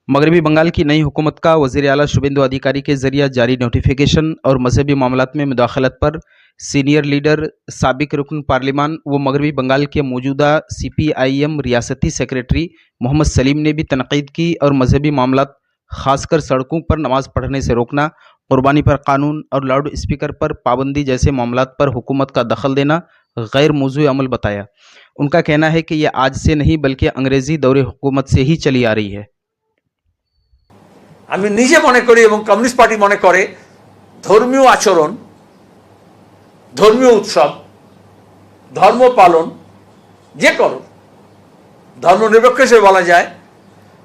मगरबी बंगाल की नई हुकूमत का वज़ीर आला शुभेंदु अधिकारी के ज़रिए जारी नोटिफिकेशन और मजहबी मामलात में मुदाखलत पर सीनियर लीडर, साबिक रुकन पार्लिमान व मगरबी बंगाल के मौजूदा CPIM रियासती सेक्रेटरी मोहम्मद सलीम ने भी तनकीद की और मजहबी मामलात खासकर सड़कों पर नमाज पढ़ने से रोकना, कुर्बानी पर कानून और लाउड स्पीकर पर पाबंदी जैसे मामलात पर हुकूमत का दखल देना गैर मौजूद अमल बताया। उनका कहना है कि यह आज से नहीं बल्कि अंग्रेजी दौरे हुकूमत से ही चली आ रही है। আমি নিজে মনে করি এবং কমিউনিস্ট পার্টি মনে করে ধর্মীয় আচরণ, ধর্মীয় উৎসব, ধর্ম পালন যে করো ধর্মনিরপেক্ষ হিসেবে বলা যায়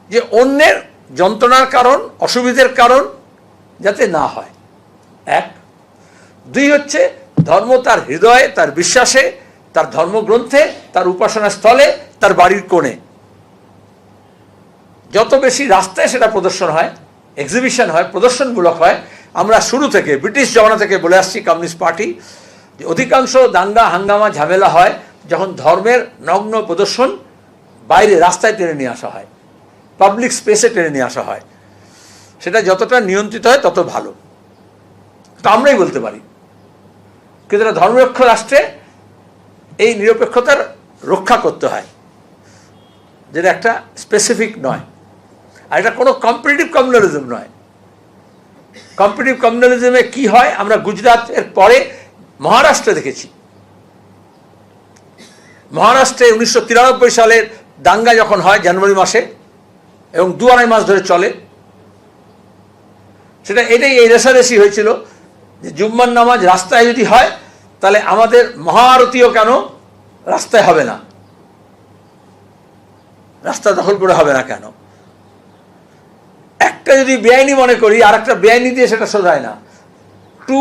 যে অন্যের যন্ত্রণার কারণ, অসুবিধার কারণ যাতে না হয়। এক, দুই হচ্ছে ধর্ম তার হৃদয়ে, তার বিশ্বাসে, তার ধর্মগ্রন্থে, তার উপাসনা স্থলে, তার বাড়ির কোণে যত বেশি রাস্তায় সেটা প্রদর্শন হয়, এক্সিবিশন হয়, প্রদর্শনমূলক হয়। আমরা শুরু থেকে ব্রিটিশ জমানা থেকে বলে আসছি কমিউনিস্ট পার্টি যে অধিকাংশ দাঙ্গা হাঙ্গামা ঝামেলা হয় যখন ধর্মের নগ্ন প্রদর্শন বাইরে রাস্তায় টেনে নিয়ে আসা হয়, পাবলিক স্পেসে টেনে নিয়ে আসা হয়। সেটা যতটা নিয়ন্ত্রিত হয় তত ভালো, তো আমরাই বলতে পারি। কিন্তু এটা ধর্মনিরপেক্ষ রাষ্ট্রে এই নিরপেক্ষতার রক্ষা করতে হয়, যেটা একটা স্পেসিফিক নয়, আর এটা কোনো কম্পিটিটিভ কমিউনালিজম নয়। কম্পিটিটিভ কমিউনালিজমে কি হয় আমরা গুজরাটের পরে মহারাষ্ট্রে দেখেছি। মহারাষ্ট্রে 1993 সালের দাঙ্গা যখন হয় জানুয়ারি মাসে এবং 2-2.5 মাস ধরে চলে, সেটা এটাই এই রেষারেষি হয়েছিল যে জুম্মার নামাজ রাস্তায় যদি হয় তাহলে আমাদের মহাআরতিও কেন রাস্তায় হবে না, রাস্তা দখল করে হবে না কেন। একটা যদি বেআইনি মনে করি আর একটা বেআইনি দিয়ে সেটা শোধায় না। Two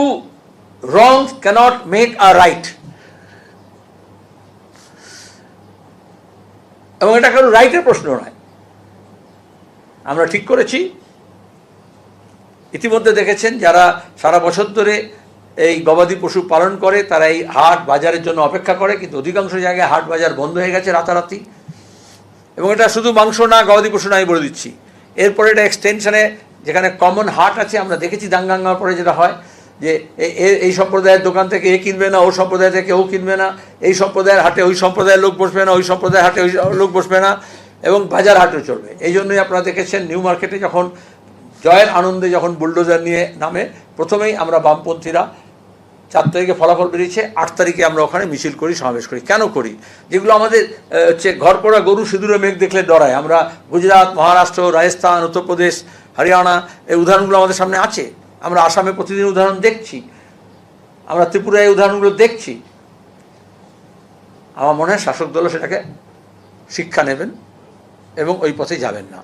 wrongs can't make a right, এবং এটা কারো রাইটের প্রশ্ন নয়। আমরা ঠিক করেছি, ইতিমধ্যে দেখেছেন যারা সারা বছর ধরে এই গবাদি পশু পালন করে তারা এই হাট বাজারের জন্য অপেক্ষা করে, কিন্তু অধিকাংশ জায়গায় হাট বাজার বন্ধ হয়ে গেছে রাতারাতি। এবং এটা শুধু মাংস না, গবাদি পশু না, আমি বলে দিচ্ছি। এরপরে এটা এক্সটেনশনে যেখানে কমন হাট আছে, আমরা দেখেছি দাঙ্গার পরে যেটা হয় যে এই সম্প্রদায়ের দোকান থেকে এ কিনবে না, ও সম্প্রদায় থেকে ও কিনবে না, এই সম্প্রদায়ের হাটে ওই সম্প্রদায়ের লোক বসবে না, ওই সম্প্রদায়ের হাটে ওই লোক বসবে না, এবং বাজার হাটও চলবে। এই জন্যই আপনারা দেখেছেন নিউ মার্কেটে যখন জয়ের আনন্দে যখন বুলডোজার নিয়ে নামে, প্রথমেই আমরা বামপন্থীরা 4 তারিখে ফলাফল বেরিয়েছে, 8 তারিখে আমরা ওখানে মিছিল করি, সমাবেশ করি। কেন করি? যেগুলো আমাদের হচ্ছে ঘর পড়া গরু সিঁদুরে মেঘ দেখলে ডরায়। আমরা গুজরাট, মহারাষ্ট্র, রাজস্থান, উত্তরপ্রদেশ, হরিয়ানা, এই উদাহরণগুলো আমাদের সামনে আছে। আমরা আসামে প্রতিদিন উদাহরণ দেখছি, আমরা ত্রিপুরায় এই উদাহরণগুলো দেখছি। আমার মনে হয় শাসক দলও সেটাকে শিক্ষা নেবেন এবং ওই পথে যাবেন না।